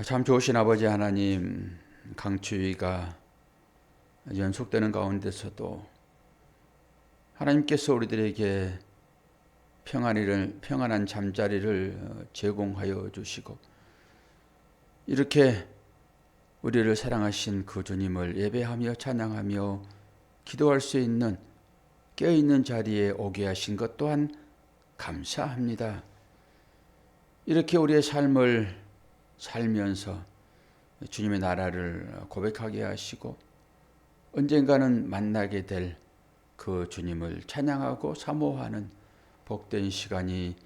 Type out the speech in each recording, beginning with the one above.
참 좋으신 아버지 하나님, 강추위가 연속되는 가운데서도 하나님께서 우리들에게 평안한 잠자리를 제공하여 주시고, 이렇게 우리를 사랑하신 그 주님을 예배하며 찬양하며 기도할 수 있는 깨어있는 자리에 오게 하신 것 또한 감사합니다. 이렇게 우리의 삶을 살면서 주님의 나라를 고백하게 하시고 언젠가는 만나게 될 그 주님을 찬양하고 사모하는 복된 시간이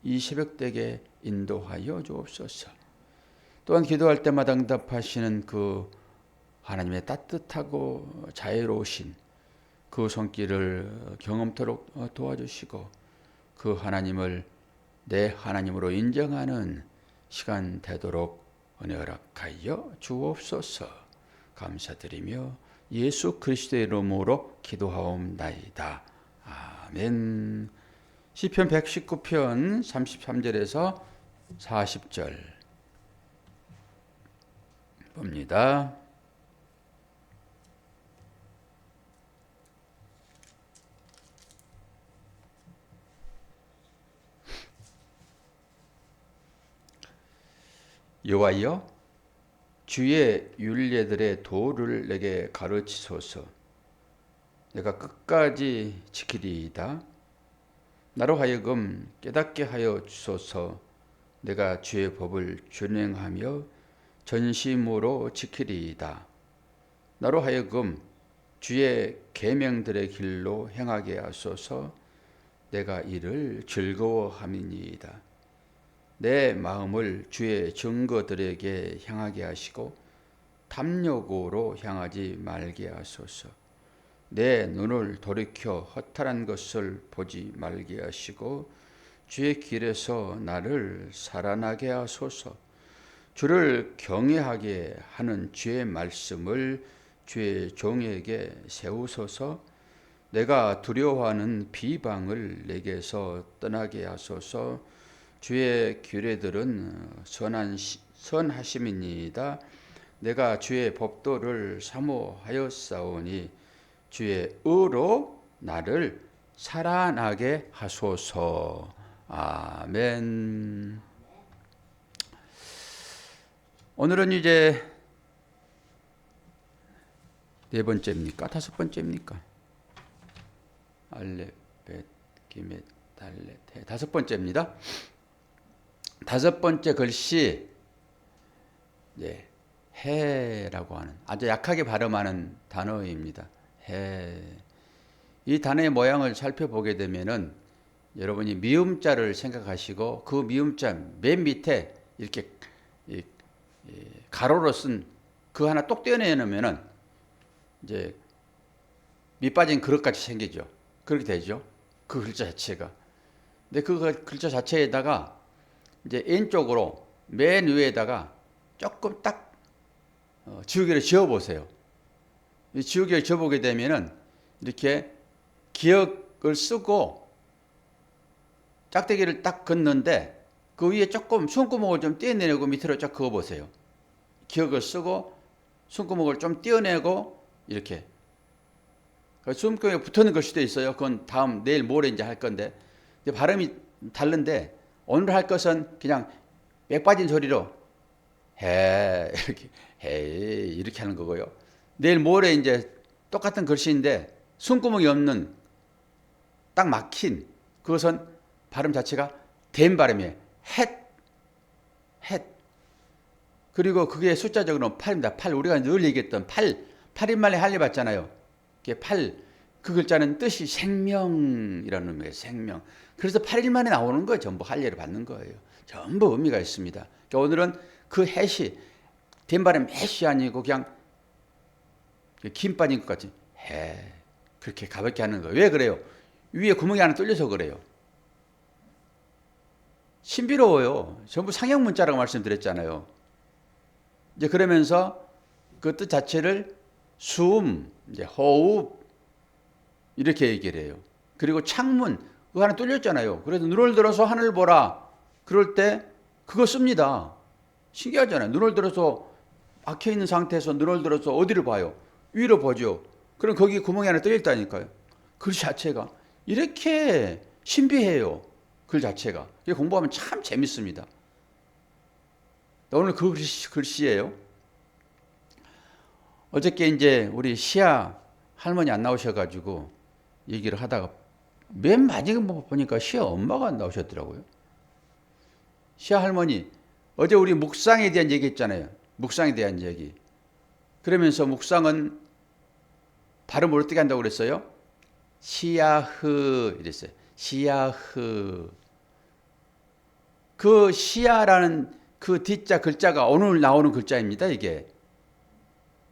이 새벽되게 인도하여 주옵소서. 또한 기도할 때마다 응답하시는 그 하나님의 따뜻하고 자애로우신 그 손길을 경험토록 도와주시고, 그 하나님을 내 하나님으로 인정하는 시간 되도록 은혜 허락하여 주옵소서. 감사드리며 예수 그리스도의 이름으로 기도하옵나이다. 아멘. 시편 119편 33절에서 40절 봅니다. 여호와여, 주의 율례들의 도를 내게 가르치소서. 내가 끝까지 지키리이다. 나로 하여금 깨닫게 하여 주소서. 내가 주의 법을 준행하며 전심으로 지키리이다. 나로 하여금 주의 계명들의 길로 행하게 하소서. 내가 이를 즐거워함이니이다. 내 마음을 주의 증거들에게 향하게 하시고 탐욕으로 향하지 말게 하소서. 내 눈을 돌이켜 허탈한 것을 보지 말게 하시고 주의 길에서 나를 살아나게 하소서. 주를 경외하게 하는 주의 말씀을 주의 종에게 세우소서. 내가 두려워하는 비방을 내게서 떠나게 하소서. 주의 규례들은 선하심이니이다. 내가 주의 법도를 사모하였사오니 주의 의로 나를 살아나게 하소서. 아멘. 오늘은 이제 네 번째입니까? 다섯 번째입니까? 알레, 벳, 기멧, 달레, 테. 다섯 번째입니다. 다섯 번째 글씨, 해라고 하는 아주 약하게 발음하는 단어입니다. 해. 이 단어의 모양을 살펴보게 되면은 여러분이 미음자를 생각하시고 그 미음자 맨 밑에 이렇게 가로로 쓴 그 하나 똑 떼어내놓으면은 이제 밑 빠진 그릇같이 생기죠. 그렇게 되죠. 그 글자 자체가. 근데 그 글자 자체에다가 이제 왼쪽으로 맨 위에다가 조금 딱 지우개를 지어보세요. 이 지우개를 지어보게 되면은 이렇게 기역을 쓰고 짝대기를 딱 긋는데 그 위에 조금 숨구멍을 좀 떼어내고 밑으로 쫙 그어보세요. 기역을 쓰고 숨구멍을 좀 떼어내고 이렇게 숨구멍에 붙어있는 걸 수도 있어요. 그건 내일 모레 이제 할 건데 발음이 다른데 오늘 할 것은 그냥 맥 빠진 소리로 이렇게 하는 거고요. 내일 모레 이제 똑같은 글씨인데 숨구멍이 없는 딱 막힌 그것은 발음 자체가 된 발음이에요. 헷. 그리고 그게 숫자적으로는 8입니다. 8. 우리가 늘 얘기했던 8인말에 할례받잖아요. 그 글자는 뜻이 생명이라는 의미예요. 생명. 그래서 8일 만에 나오는 거예요. 전부 할례를 받는 거예요. 전부 의미가 있습니다. 그러니까 오늘은 그 헷이 된 발음 헷이 아니고 그냥 김 빠진 것 같이 그렇게 가볍게 하는 거예요. 왜 그래요? 위에 구멍이 하나 뚫려서 그래요. 신비로워요. 전부 상형 문자라고 말씀드렸잖아요. 이제 그러면서 그 뜻 자체를 숨, 이제 호흡 이렇게 얘기를 해요. 그리고 창문 그거 하나 뚫렸잖아요. 그래서 눈을 들어서 하늘 보라. 그럴 때 그거 씁니다. 신기하잖아요. 눈을 들어서 막혀 있는 상태에서 눈을 들어서 어디를 봐요? 위로 보죠. 그럼 거기 구멍이 하나 뚫려 있다니까요. 글 자체가 이렇게 신비해요. 글 자체가. 이게 공부하면 참 재밌습니다. 오늘 그 글씨예요. 어저께 이제 우리 시아 할머니 안 나오셔가지고 얘기를 하다가 맨 마지막 보니까 시아 엄마가 안 나오셨더라고요. 시아 할머니 어제 우리 묵상에 대한 얘기 했잖아요. 묵상에 대한 얘기. 그러면서 묵상은 발음을 어떻게 한다고 그랬어요? 시야흐 이랬어요. 시야흐. 그 시야라는 그 뒷자 글자가 오늘 나오는 글자입니다. 이게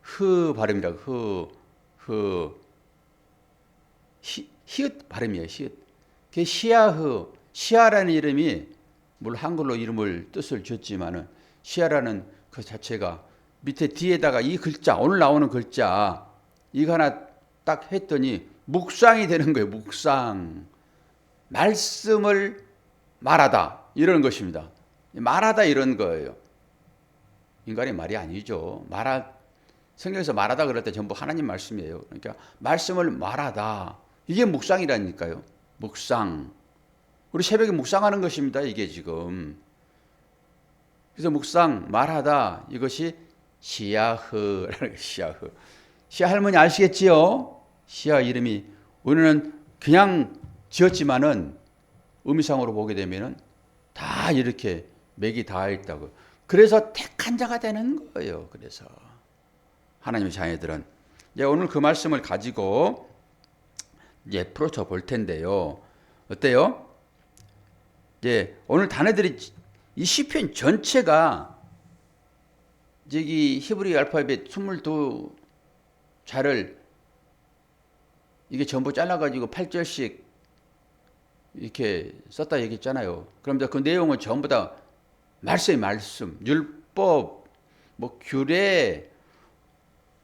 흐 발음이라고 히읗 발음이에요. 히읗. 그 시야흐 시야라는 이름이 물론 한글로 이름을 뜻을 지었지만은 시야라는 그 자체가 밑에 뒤에다가 이 글자 오늘 나오는 글자 이거 하나 딱 했더니 묵상이 되는 거예요. 묵상. 말씀을 말하다 이런 것입니다. 말하다 이런 거예요. 인간의 말이 아니죠. 성경에서 말하다 그럴 때 전부 하나님 말씀이에요. 그러니까 말씀을 말하다. 이게 묵상이라니까요. 묵상. 우리 새벽에 묵상하는 것입니다. 이게 지금. 그래서 묵상, 말하다 이것이 시야흐라는 거예요. 시야흐. 시야 할머니 아시겠지요? 시야 이름이 우리는 그냥 지었지만은 의미상으로 보게 되면은 다 이렇게 맥이 닿아 있다고. 그래서 택한 자가 되는 거예요. 그래서 하나님의 자녀들은 이제 오늘 그 말씀을 가지고 이제 풀어쳐 볼 텐데요. 어때요? 이제 오늘 단어들이 이 시편 전체가 저기 히브리 알파벳 22자를 이게 전부 잘라가지고 8절씩 이렇게 썼다 얘기했잖아요. 그럼 그 내용은 전부 다 말씀, 율법, 뭐 규례,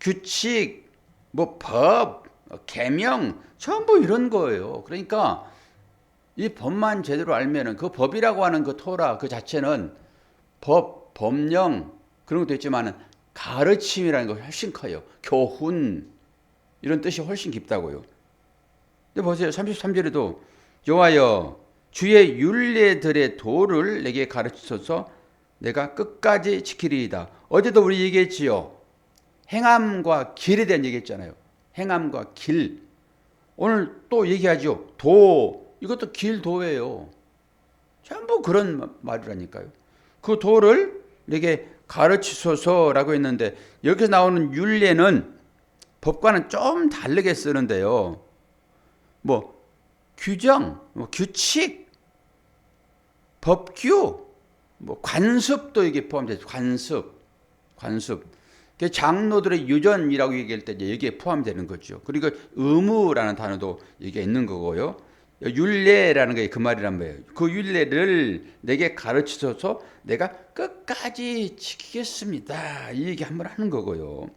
규칙, 뭐 법, 계명 전부 이런 거예요. 그러니까 이 법만 제대로 알면은 그 법이라고 하는 그 토라 그 자체는 법, 법령 그런 것도 있지만은 가르침이라는 거 훨씬 커요. 교훈 이런 뜻이 훨씬 깊다고요. 근데 보세요. 33절에도 여호와여 주의 율례들의 도를 내게 가르치소서 내가 끝까지 지키리이다. 어제도 우리 얘기했지요. 행함과 길에 대한 얘기했잖아요. 행함과 길. 오늘 또 얘기하죠. 도. 이것도 길도예요. 전부 그런 말이라니까요. 그 도를 내게 가르치소서라고 했는데 여기서 나오는 율례는 법과는 좀 다르게 쓰는데요. 뭐 규정, 뭐 규칙, 법규, 뭐 관습도 이게 포함돼서 관습. 장로들의 유전이라고 얘기할 때 여기에 포함되는 거죠. 그리고 의무라는 단어도 여기에 있는 거고요. 율례라는 게 그 말이란 말이에요. 그 율례를 내게 가르치셔서 내가 끝까지 지키겠습니다. 이 얘기 한번 하는 거고요.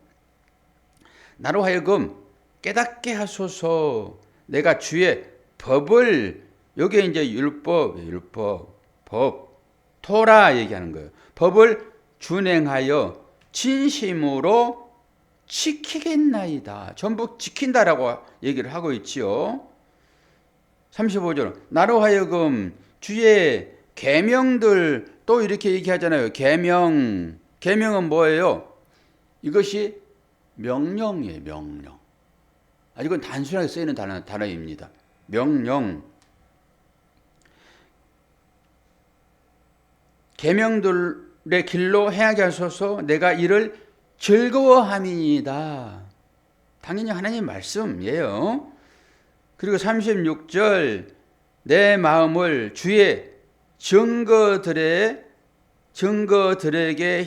나로 하여금 깨닫게 하소서. 내가 주의 법을 여기에 이제 율법, 법, 토라 얘기하는 거예요. 법을 준행하여 진심으로 지키겠나이다. 전부 지킨다라고 얘기를 하고 있지요. 35절 나로 하여금 주의 계명들 또 이렇게 얘기하잖아요. 계명은 뭐예요? 이것이 명령이에요. 명령. 이건 단순하게 쓰이는 단어입니다. 명령. 계명들의 길로 행하게 하소서. 내가 이를 즐거워함이니이다. 당연히 하나님 말씀이에요. 그리고 36절 내 마음을 주의 증거들에게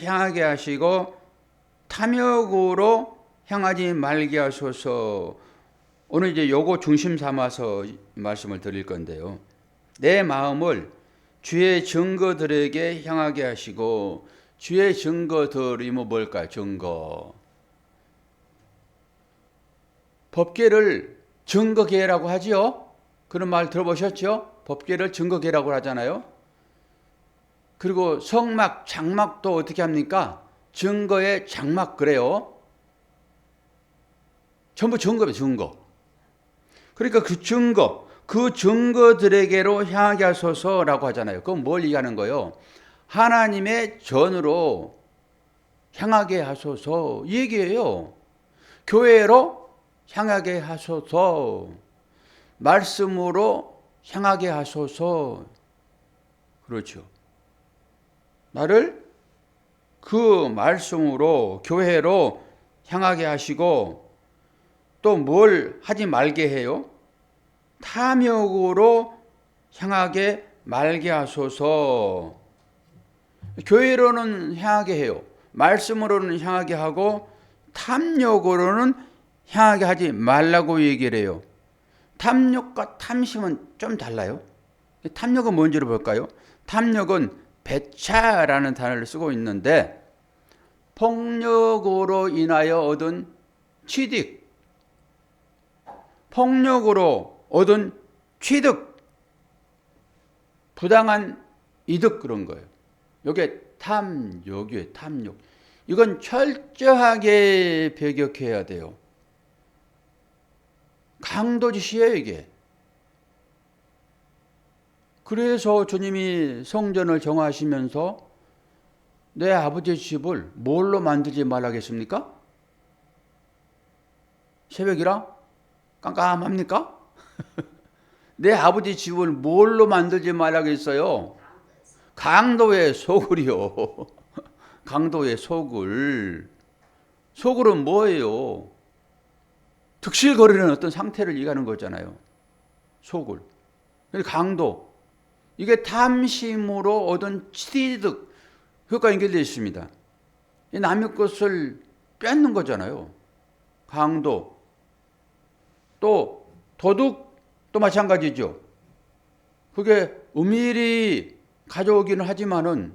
향하게 하시고 탐욕으로 향하지 말게 하소서. 오늘 이제 요거 중심 삼아서 말씀을 드릴 건데요. 내 마음을 주의 증거들에게 향하게 하시고 주의 증거들이 뭘까요? 증거. 법계를 증거계라고 하지요. 그런 말 들어보셨죠? 법계를 증거계라고 하잖아요. 그리고 성막, 장막도 어떻게 합니까? 증거의 장막 그래요. 전부 증거예요, 증거. 그러니까 그 증거들에게로 향하게 하소서라고 하잖아요. 그건 뭘 얘기하는 거예요? 하나님의 전으로 향하게 하소서 이 얘기예요. 교회로 향하게 하소서, 말씀으로 향하게 하소서. 그렇죠. 나를 그 말씀으로 교회로 향하게 하시고 또 뭘 하지 말게 해요? 탐욕으로 향하게 말게 하소서. 교회로는 향하게 해요. 말씀으로는 향하게 하고 탐욕으로는 향하게 하지 말라고 얘기를 해요. 탐욕과 탐심은 좀 달라요. 탐욕은 뭔지를 볼까요? 탐욕은 배차라는 단어를 쓰고 있는데 폭력으로 인하여 얻은 취득, 폭력으로 얻은 취득, 부당한 이득 그런 거예요. 이게 탐욕이에요. 탐욕. 이건 철저하게 배격해야 돼요. 강도짓이에요 이게. 그래서 주님이 성전을 정하시면서 내 아버지의 집을 뭘로 만들지 말라겠습니까? 새벽이라 깜깜합니까? 내 아버지 집을 뭘로 만들지 말라겠어요? 강도의 소굴이요. 강도의 소굴. 소굴은 뭐예요? 득실거리는 어떤 상태를 얘기하는 거잖아요. 소굴. 강도. 이게 탐심으로 얻은 취득. 그것과 연결되어 있습니다. 남의 것을 뺏는 거잖아요. 강도. 또 도둑 또 마찬가지죠. 그게 은밀히 가져오기는 하지만은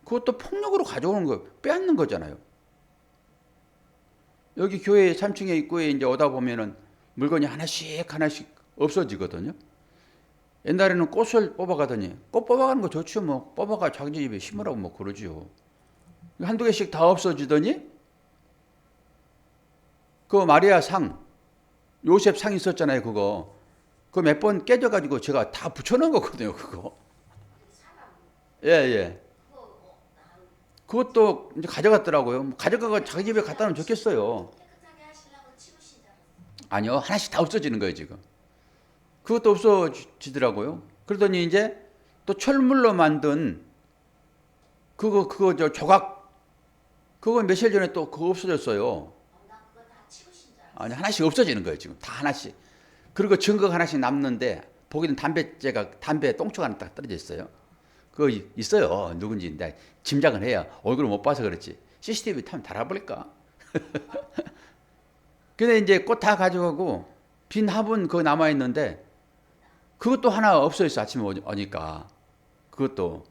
그것도 폭력으로 가져오는 거, 빼앗는 거잖아요. 여기 교회 3층에 입구에 이제 오다 보면은 물건이 하나씩 없어지거든요. 옛날에는 꽃을 뽑아가더니 꽃 뽑아가는 거 좋죠. 뭐 뽑아가 자기 집에 심으라고 뭐 그러죠. 한두 개씩 다 없어지더니 그 마리아 상, 요셉 상 있었잖아요. 그거 몇 번 깨져가지고 제가 다 붙여놓은 거거든요. 그거. 예. 그것도 이제 가져갔더라고요. 가져가가 자기 집에 갖다 놓으면 좋겠어요. 아니요, 하나씩 다 없어지는 거예요 지금. 그것도 없어지더라고요. 그러더니 이제 또 철물로 만든 그거 저 조각 그거 며칠 전에 또 그거 없어졌어요. 아니 하나씩 없어지는 거예요 지금 다 하나씩. 그리고 증거가 하나씩 남는데 보기는 담배 똥초가 하나 딱 떨어져 있어요. 그거 있어요. 누군지인데 짐작은 해야 얼굴을 못 봐서 그렇지. CCTV 타면 달아버릴까? 근데 이제 꽃 다 가져가고 빈 화분 그거 남아 있는데 그것도 하나 없어졌어. 아침에 오니까 그것도.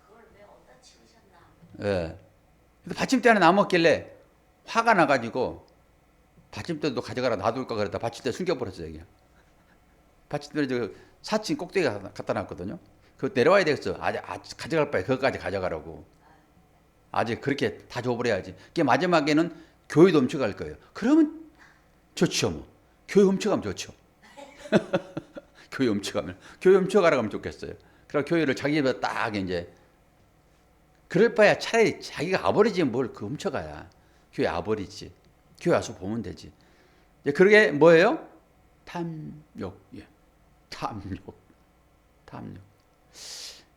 그걸 왜 어디다 치우셨나? 예. 받침대 하나 남았길래 화가 나가지고 받침대도 가져가라 놔둘까 그랬다 받침대 숨겨버렸어요. 그냥. 받침대를 저 4층 꼭대기에 갖다 놨거든요. 그거 내려와야 되겠어. 아직 가져갈 바에 그것까지 가져가라고. 아직 그렇게 다 줘버려야지. 그게 마지막에는 교회도 훔쳐갈 거예요. 그러면 좋죠 뭐. 교회 훔쳐가면 좋죠. 교회 훔쳐가라고 하면 좋겠어요. 그럼 교회를 자기 집에 딱 이제 그럴 바야 차라리 자기가 아버리지 뭘 그 훔쳐가야. 교회 아버리지. 교회 와서 보면 되지. 그게 뭐예요? 탐욕. 예. 탐욕.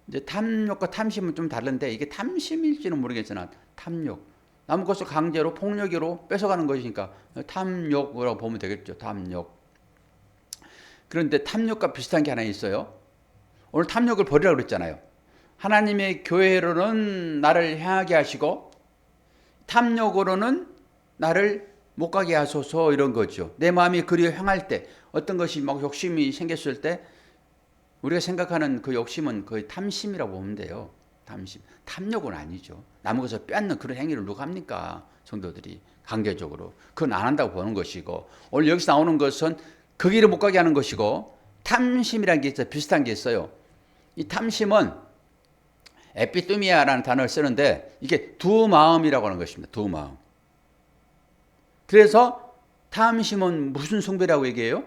이제 탐욕과 탐심은 좀 다른데 이게 탐심일지는 모르겠으나 탐욕. 남의 것을 강제로 폭력으로 뺏어가는 것이니까 탐욕이라고 보면 되겠죠. 탐욕. 그런데 탐욕과 비슷한 게 하나 있어요. 오늘 탐욕을 버리라고 그랬잖아요. 하나님의 교회로는 나를 향하게 하시고 탐욕으로는 나를 못 가게 하소서 이런 거죠. 내 마음이 그리로 향할 때 어떤 것이 막 욕심이 생겼을 때 우리가 생각하는 그 욕심은 거의 탐심이라고 보면 돼요. 탐심. 탐욕은 아니죠. 남의 것을 빼앗는 그런 행위를 누가 합니까? 성도들이 강제적으로. 그건 안 한다고 보는 것이고 오늘 여기서 나오는 것은 그 길을 못 가게 하는 것이고 탐심이라는 게 있어요. 비슷한 게 있어요. 이 탐심은 에피뚜미아라는 단어를 쓰는데 이게 두 마음이라고 하는 것입니다. 두 마음. 그래서 탐심은 무슨 숭배라고 얘기해요?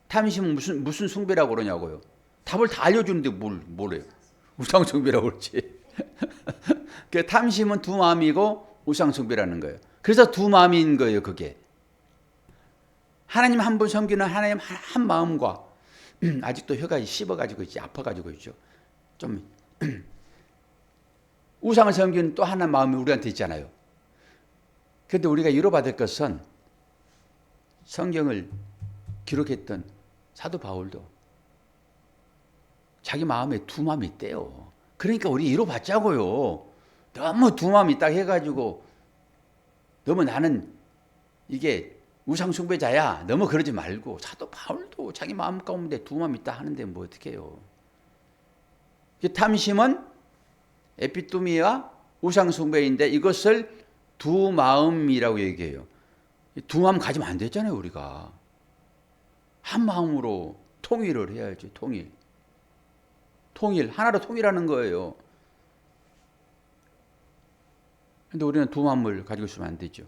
탐심은 무슨 숭배라고 그러냐고요. 답을 다 알려주는데 뭐래요? 우상 숭배라고 그러지. 그 탐심은 두 마음이고 우상 숭배라는 거예요. 그래서 두 마음인 거예요, 그게. 하나님 한 분 섬기는 하나님 한 마음과 아직도 혀가 씹어가지고 있지, 아파가지고 있죠. 좀 우상을 섬기는 또 하나 마음이 우리한테 있잖아요. 그런데 우리가 위로받을 것은 성경을 기록했던 사도 바울도 자기 마음에 두 마음이 있대요. 그러니까 우리 위로받자고요. 너무 두 마음이 있다 해가지고 너무 나는 이게 우상 숭배자야 너무 그러지 말고 사도 바울도 자기 마음 가운데 두 마음이 있다 하는데 뭐 어떻게 해요. 탐심은 에피뚜미와 우상 숭배인데 이것을 두 마음이라고 얘기해요. 두 마음 가지면 안 되잖아요. 우리가 한 마음으로 통일을 해야지. 통일 하나로 통일하는 거예요. 근데 우리는 두 마음을 가지고 있으면 안 되죠.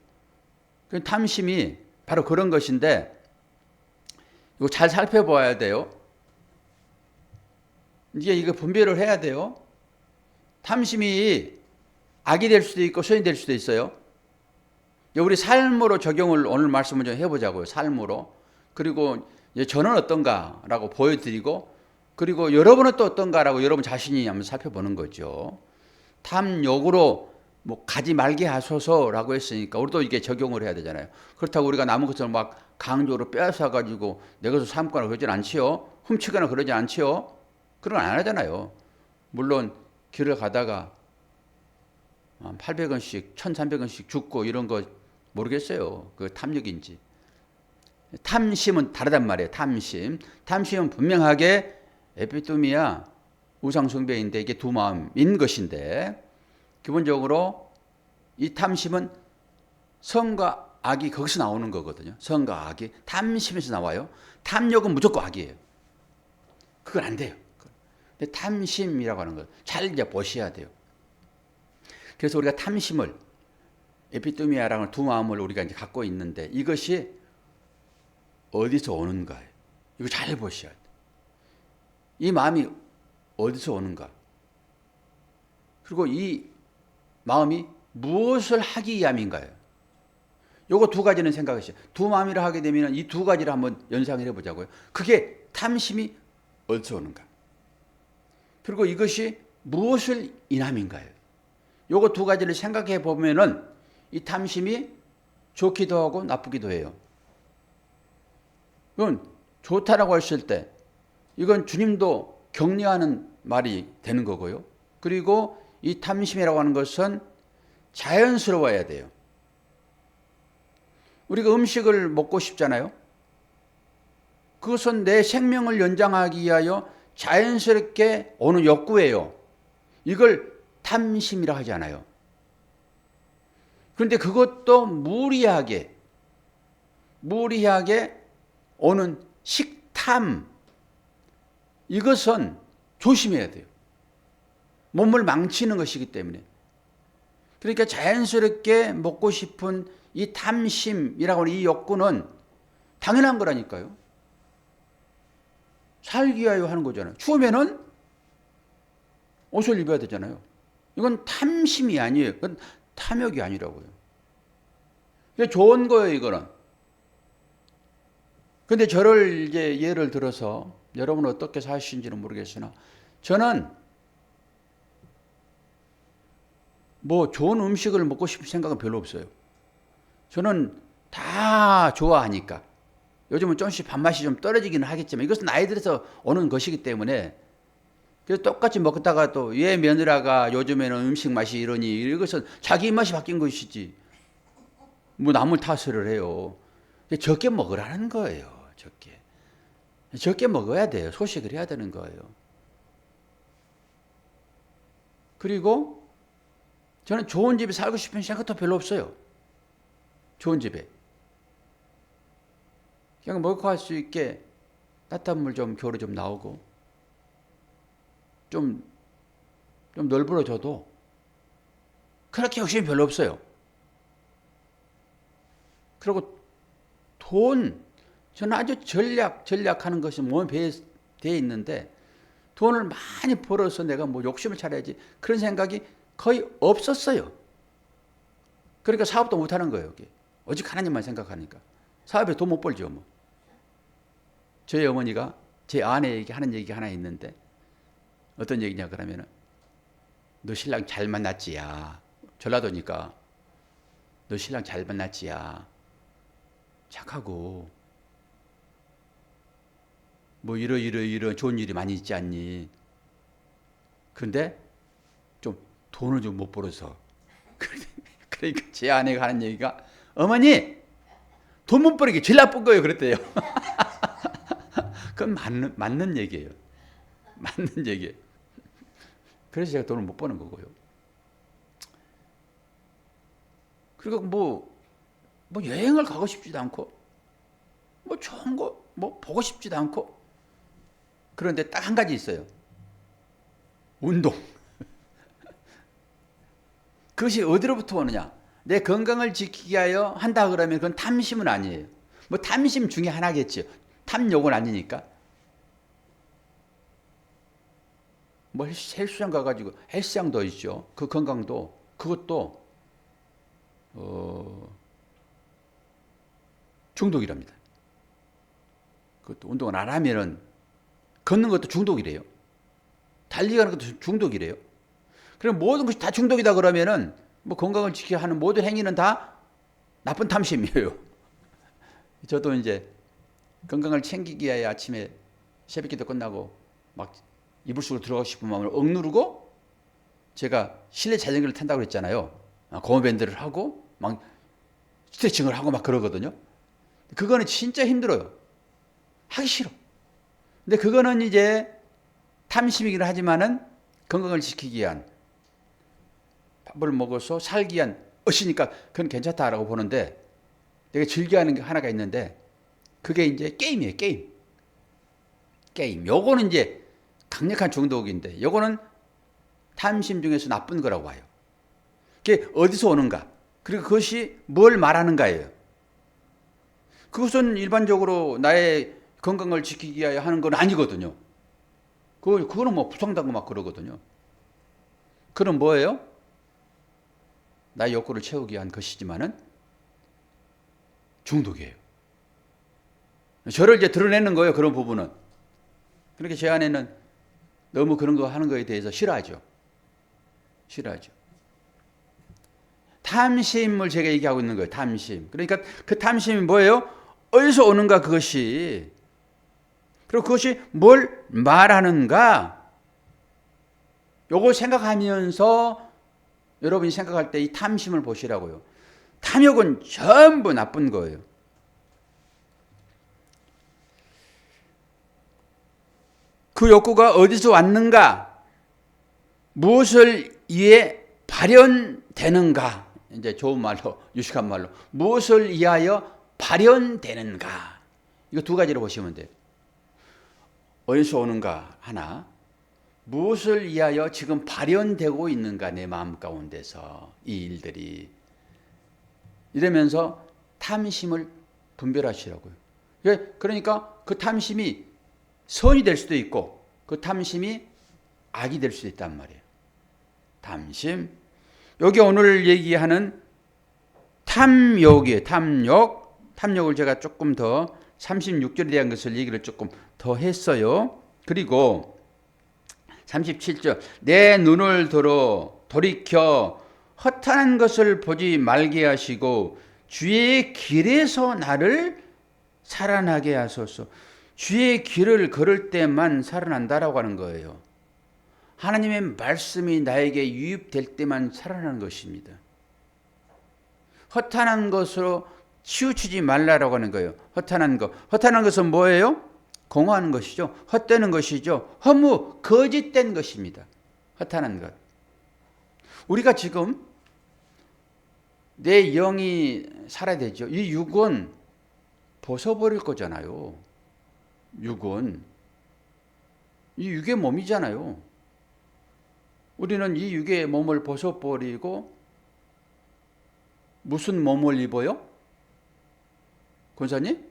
탐심이 바로 그런 것인데 이거 잘 살펴봐야 돼요. 이제 이거 분별을 해야 돼요. 탐심이 악이 될 수도 있고 선이 될 수도 있어요. 우리 삶으로 적용을 오늘 말씀을 좀 해보자고요. 삶으로. 그리고 저는 어떤가라고 보여드리고 그리고 여러분은 또 어떤가라고 여러분 자신이 한번 살펴보는 거죠. 탐욕으로 뭐 가지 말게 하소서라고 했으니까 우리도 이게 적용을 해야 되잖아요. 그렇다고 우리가 남의 것을 막 강조로 빼앗아 가지고 내 것을 삼거나 그러진 않지요. 훔치거나 그러지 않지요. 그런 건 안 하잖아요. 물론 길을 가다가 800원씩 1300원씩 죽고 이런 거 모르겠어요. 그 탐욕인지. 탐심은 다르단 말이에요. 탐심은 분명하게 에피뚜미아 우상숭배인데 이게 두 마음인 것인데 기본적으로 이 탐심은 선과 악이 거기서 나오는 거거든요. 선과 악이 탐심에서 나와요. 탐욕은 무조건 악이에요. 그건 안 돼요. 근데 탐심이라고 하는 걸 잘 이제 보셔야 돼요. 그래서 우리가 탐심을 에피뚜미아라는 두 마음을 우리가 이제 갖고 있는데 이것이 어디서 오는가? 이거 잘 보셔야 돼요. 이 마음이 어디서 오는가? 그리고 이 마음이 무엇을 하기 위함인가요? 요거 두 가지는 생각하시죠. 두 마음이라 하게 되면 이 두 가지를 한번 연상을 해보자고요. 그게 탐심이 어디서 오는가? 그리고 이것이 무엇을 인함인가요? 요거 두 가지를 생각해 보면은 이 탐심이 좋기도 하고 나쁘기도 해요. 이건 좋다라고 했을 때 이건 주님도 격려하는 말이 되는 거고요. 그리고 이 탐심이라고 하는 것은 자연스러워야 돼요. 우리가 음식을 먹고 싶잖아요. 그것은 내 생명을 연장하기 위하여 자연스럽게 오는 욕구예요. 이걸 탐심이라 하지 않아요. 그런데 그것도 무리하게 오는 식탐, 이것은 조심해야 돼요. 몸을 망치는 것이기 때문에. 그러니까 자연스럽게 먹고 싶은 이 탐심이라고 하는 이 욕구는 당연한 거라니까요. 살기 위하여 하는 거잖아요. 추우면은 옷을 입어야 되잖아요. 이건 탐심이 아니에요. 그건 탐욕이 아니라고요. 이게 좋은 거예요, 이거는. 근데 저를 이제 예를 들어서 여러분은 어떻게 사시는지는 모르겠으나 저는 뭐 좋은 음식을 먹고 싶은 생각은 별로 없어요. 저는 다 좋아하니까. 요즘은 조금씩 밥맛이 좀 떨어지기는 하겠지만 이것은 나이 들어서 오는 것이기 때문에 그래서 똑같이 먹다가 또 얘 며느라가 요즘에는 음식 맛이 이러니 이것은 자기 입맛이 바뀐 것이지 뭐 남을 탓을 해요. 적게 먹으라는 거예요. 적게 먹어야 돼요. 소식을 해야 되는 거예요. 그리고 저는 좋은 집에 살고 싶은 생각도 별로 없어요. 좋은 집에. 그냥 먹고 할 수 있게 따뜻한 물 좀 겨울에 좀 나오고 좀 좀 널브러져도 그렇게 욕심이 별로 없어요. 그리고 돈, 저는 아주 전략하는 것이 몸에 배에 있는데 돈을 많이 벌어서 내가 뭐 욕심을 차려야지 그런 생각이 거의 없었어요. 그러니까 사업도 못하는 거예요. 여기. 오직 하나님만 생각하니까. 사업에 돈 못 벌죠. 뭐. 저희 어머니가 제 아내에게 하는 얘기가 하나 있는데 어떤 얘기냐 그러면은 너 신랑 잘 만났지야. 전라도니까 너 신랑 잘 만났지야. 착하고 뭐 이런 좋은 일이 많이 있지 않니? 근데 좀 돈을 좀 못 벌어서 그러니까 제 아내가 하는 얘기가 어머니 돈 못 벌게 제일 나쁜 거예요 그랬대요. 그건 맞는 얘기예요. 맞는 얘기예요. 그래서 제가 돈을 못 버는 거고요. 그리고 뭐 여행을 가고 싶지도 않고 뭐 좋은 거 뭐 보고 싶지도 않고 그런데 딱 한 가지 있어요. 운동. 그것이 어디로부터 오느냐? 내 건강을 지키기 위하여 한다 그러면 그건 탐심은 아니에요. 뭐 탐심 중에 하나겠죠. 탐욕은 아니니까. 뭐 헬스장 가가지고 헬스장도 있죠. 그 건강도 그것도 중독이랍니다. 그것도 운동을 안 하면은 걷는 것도 중독이래요. 달리가는 것도 중독이래요. 그럼 모든 것이 다 중독이다 그러면은 뭐 건강을 지켜야 하는 모든 행위는 다 나쁜 탐심이에요. 저도 이제 건강을 챙기기 위해 아침에 새벽기도 끝나고 막 이불 속으로 들어가고 싶은 마음을 억누르고 제가 실내 자전거를 탄다고 그랬잖아요. 고무밴드를 하고 막 스트레칭을 하고 막 그러거든요. 그거는 진짜 힘들어요. 하기 싫어. 근데 그거는 이제 탐심이긴 하지만은 건강을 지키기 위한 밥을 먹어서 살기 위한 것이니까 그건 괜찮다라고 보는데 내가 즐겨하는 게 하나가 있는데 그게 이제 게임이에요. 게임. 요거는 이제 강력한 중독인데 요거는 탐심 중에서 나쁜 거라고 봐요. 그게 어디서 오는가? 그리고 그것이 뭘 말하는가예요. 그것은 일반적으로 나의 건강을 지키기 위하여 하는 건 아니거든요. 그거는 뭐 부상당고 막 그러거든요. 그건 뭐예요? 나의 욕구를 채우기 위한 것이지만은 중독이에요. 저를 이제 드러내는 거예요. 그런 부분은. 그렇게 제 아내는 너무 그런 거 하는 거에 대해서 싫어하죠. 탐심을 제가 얘기하고 있는 거예요. 탐심. 그러니까 그 탐심이 뭐예요? 어디서 오는가 그것이. 그리고 그것이 뭘 말하는가? 요걸 생각하면서 여러분이 생각할 때 이 탐심을 보시라고요. 탐욕은 전부 나쁜 거예요. 그 욕구가 어디서 왔는가? 무엇을 위해 발현되는가? 이제 좋은 말로, 유식한 말로. 무엇을 위하여 발현되는가? 이거 두 가지로 보시면 돼요. 어디서 오는가? 하나. 무엇을 위하여 지금 발현되고 있는가? 내 마음 가운데서 이 일들이. 이러면서 탐심을 분별하시라고요. 그러니까 그 탐심이 선이 될 수도 있고 그 탐심이 악이 될 수도 있단 말이에요. 탐심. 여기 오늘 얘기하는 탐욕이에요. 탐욕을 제가 조금 더 36절에 대한 것을 얘기를 조금 더 했어요. 그리고 37절 내 눈을 돌이켜 허탄한 것을 보지 말게 하시고 주의 길에서 나를 살아나게 하소서. 주의 길을 걸을 때만 살아난다라고 하는 거예요. 하나님의 말씀이 나에게 유입될 때만 살아나는 것입니다. 허탄한 것으로 치우치지 말라라고 하는 거예요. 허탄한 것은 뭐예요? 공허한 것이죠. 헛되는 것이죠. 허무, 거짓된 것입니다. 허탄한 것. 우리가 지금 내 영이 살아야 되죠. 이 육은 벗어버릴 거잖아요. 육은. 이 육의 몸이잖아요. 우리는 이 육의 몸을 벗어버리고 무슨 몸을 입어요? 권사님?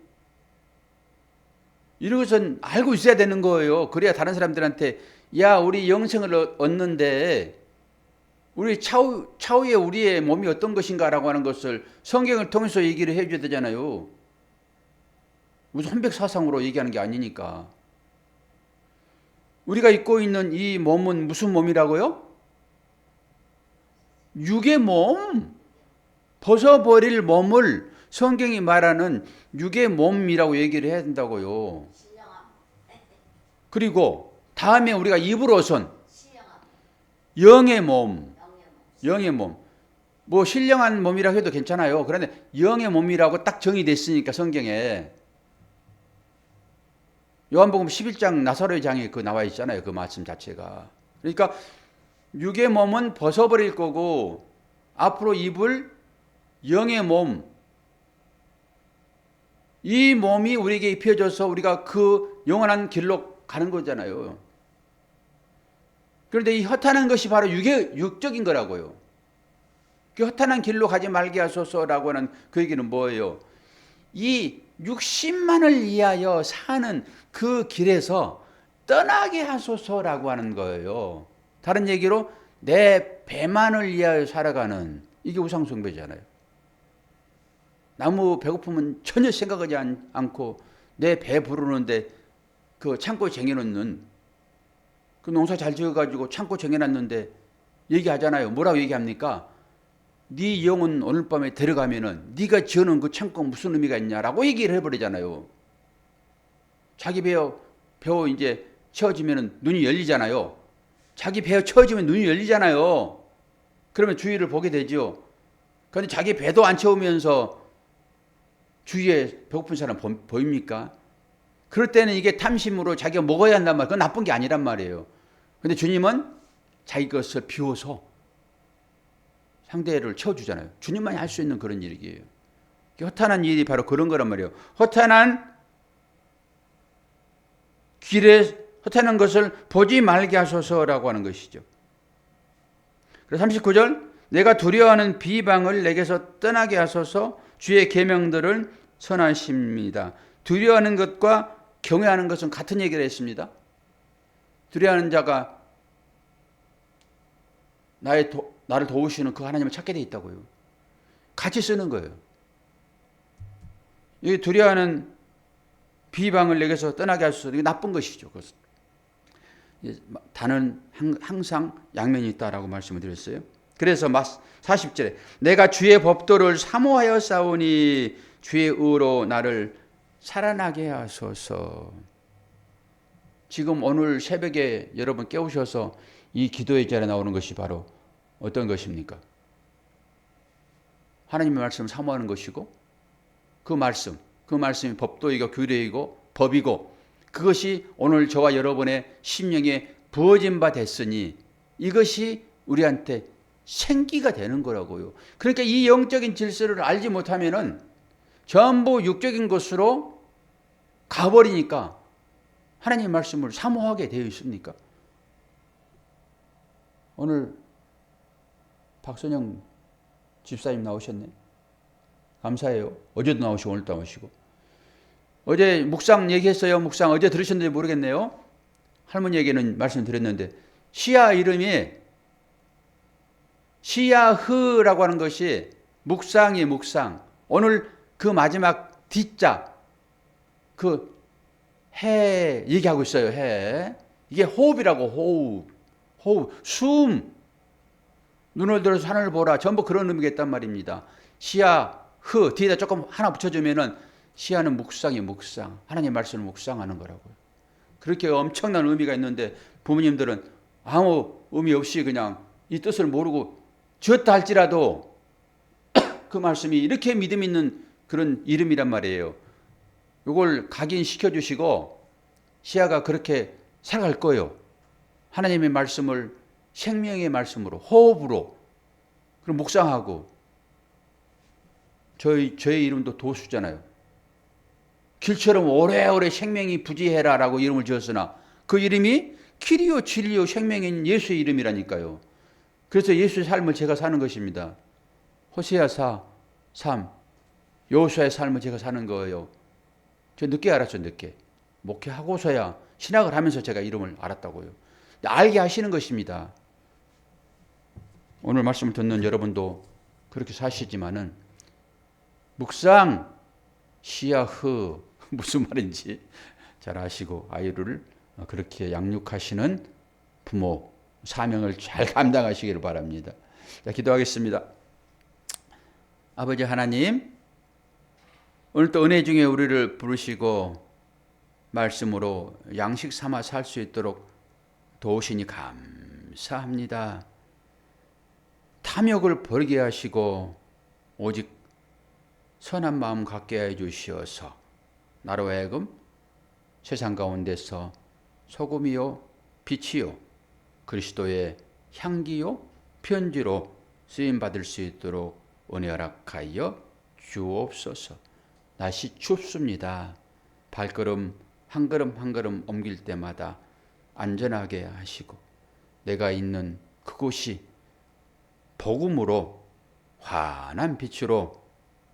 이런 것은 알고 있어야 되는 거예요. 그래야 다른 사람들한테 야, 우리 영생을 얻는데 우리 차후에 우리의 몸이 어떤 것인가라고 하는 것을 성경을 통해서 얘기를 해줘야 되잖아요. 무슨 혼백사상으로 얘기하는 게 아니니까. 우리가 입고 있는 이 몸은 무슨 몸이라고요? 육의 몸. 벗어버릴 몸을 성경이 말하는 육의 몸이라고 얘기를 해야 된다고요. 그리고 다음에 우리가 입을 옷은 영의 몸. 영의 몸. 뭐 신령한 몸이라고 해도 괜찮아요. 그런데 영의 몸이라고 딱 정의됐으니까 성경에. 요한복음 11장 나사로의 장에 그 나와 있잖아요. 그 말씀 자체가. 그러니까 육의 몸은 벗어버릴 거고 앞으로 입을 영의 몸. 이 몸이 우리에게 입혀져서 우리가 그 영원한 길로 가는 거잖아요. 그런데 이 허탄한 것이 바로 육적인 거라고요. 그 허탄한 길로 가지 말게 하소서라고 하는 그 얘기는 뭐예요? 이 육신만을 위하여 사는 그 길에서 떠나게 하소서라고 하는 거예요. 다른 얘기로 내 배만을 위하여 살아가는, 이게 우상숭배잖아요. 나무 배고프면 전혀 생각하지 않고 내 배 부르는데 그 창고에 쟁여놓는, 그 농사 잘 지어가지고 창고 쟁여놨는데 얘기하잖아요. 뭐라고 얘기합니까? 네 영은 오늘 밤에 데려가면은 네가 지어놓은 그 창고 무슨 의미가 있냐라고 얘기를 해버리잖아요. 자기 배어 이제 채워지면은 눈이 열리잖아요. 자기 배어 채워지면 눈이 열리잖아요. 그러면 주위를 보게 되죠. 그런데 자기 배도 안 채우면서 주위에 배고픈 사람 보입니까? 그럴 때는 이게 탐심으로 자기가 먹어야 한단 말이에요. 그건 나쁜 게 아니란 말이에요. 근데 주님은 자기 것을 비워서 상대를 채워주잖아요. 주님만이 할 수 있는 그런 일이에요. 허탄한 일이 바로 그런 거란 말이에요. 허탄한 길에 허탄한 것을 보지 말게 하소서라고 하는 것이죠. 그래서 39절, 내가 두려워하는 비방을 내게서 떠나게 하소서, 주의 계명들을 선하십니다. 두려워하는 것과 경외하는 것은 같은 얘기를 했습니다. 두려워하는 자가 나를 도우시는 그 하나님을 찾게 돼 있다고요. 같이 쓰는 거예요. 이 두려워하는 비방을 내게서 떠나게 하소서, 이게 나쁜 것이죠. 그것은. 단은 항상 양면이 있다라고 말씀을 드렸어요. 그래서 40절에 내가 주의 법도를 사모하여 싸우니 주의 의로 나를 살아나게 하소서. 지금 오늘 새벽에 여러분 깨우셔서 이 기도의 자리에 나오는 것이 바로 어떤 것입니까? 하나님의 말씀을 사모하는 것이고 그 말씀이 법도이고 규례이고 법이고 그것이 오늘 저와 여러분의 심령에 부어진 바 됐으니 이것이 우리한테 생기가 되는 거라고요. 그러니까 이 영적인 질서를 알지 못하면은 전부 육적인 것으로 가버리니까 하나님의 말씀을 사모하게 되어 있습니까? 오늘 박선영 집사님 나오셨네. 감사해요. 어제도 나오시고 오늘도 나오시고. 어제 묵상 얘기했어요. 묵상 어제 들으셨는지 모르겠네요. 할머니에게는 말씀드렸는데 시야 이름이 시야흐라고 하는 것이 묵상이 묵상. 오늘 그 마지막 D자 그 해 얘기하고 있어요. 해. 이게 호흡이라고. 호흡. 숨. 눈을 들어서 하늘을 보라. 전부 그런 의미가 있단 말입니다. 시야흐 뒤에다 조금 하나 붙여주면은 시야는 묵상이 묵상. 하나님의 말씀을 묵상하는 거라고요. 그렇게 엄청난 의미가 있는데 부모님들은 아무 의미 없이 그냥 이 뜻을 모르고 지었다 할지라도 그 말씀이 이렇게 믿음 있는 그런 이름이란 말이에요. 이걸 각인시켜 주시고 시야가 그렇게 살아갈 거예요. 하나님의 말씀을 생명의 말씀으로 호흡으로 그럼 묵상하고 저의 이름도 도수잖아요. 길처럼 오래오래 생명이 부지해라라고 이름을 지었으나 그 이름이 길이요 진리요 생명인 예수의 이름이라니까요. 그래서 예수의 삶을 제가 사는 것입니다. 호세아 4, 3 여호수아의 삶을 제가 사는 거예요. 저 늦게 알았죠. 늦게. 목회하고서야 신학을 하면서 제가 이름을 알았다고요. 알게 하시는 것입니다. 오늘 말씀을 듣는 여러분도 그렇게 사시지만은 묵상 시야흐 무슨 말인지 잘 아시고 아이를 그렇게 양육하시는 부모 사명을 잘 감당하시기를 바랍니다. 자, 기도하겠습니다. 아버지 하나님, 오늘 또 은혜 중에 우리를 부르시고 말씀으로 양식 삼아 살 수 있도록 도우시니 감사합니다. 탐욕을 버리게 하시고 오직 선한 마음 갖게 해 주시어서 나로 하여금 세상 가운데서 소금이요 빛이요 그리스도의 향기요 편지로 쓰임 받을 수 있도록 은혜 허락하여 주옵소서. 날씨 춥습니다. 발걸음 한 걸음 한 걸음 옮길 때마다 안전하게 하시고 내가 있는 그곳이 복음으로 환한 빛으로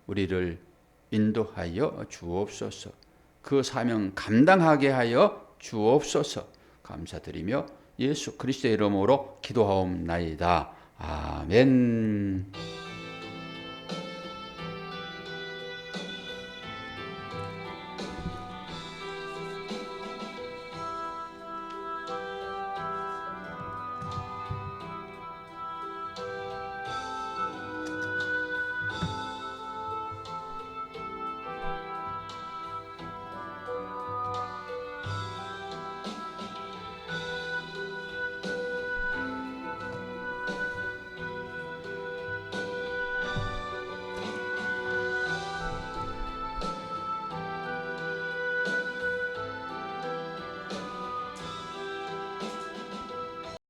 우리를 인도하여 주옵소서. 그 사명 감당하게 하여 주옵소서. 감사드리며 예수 그리스도의 이름으로 기도하옵나이다. 아멘.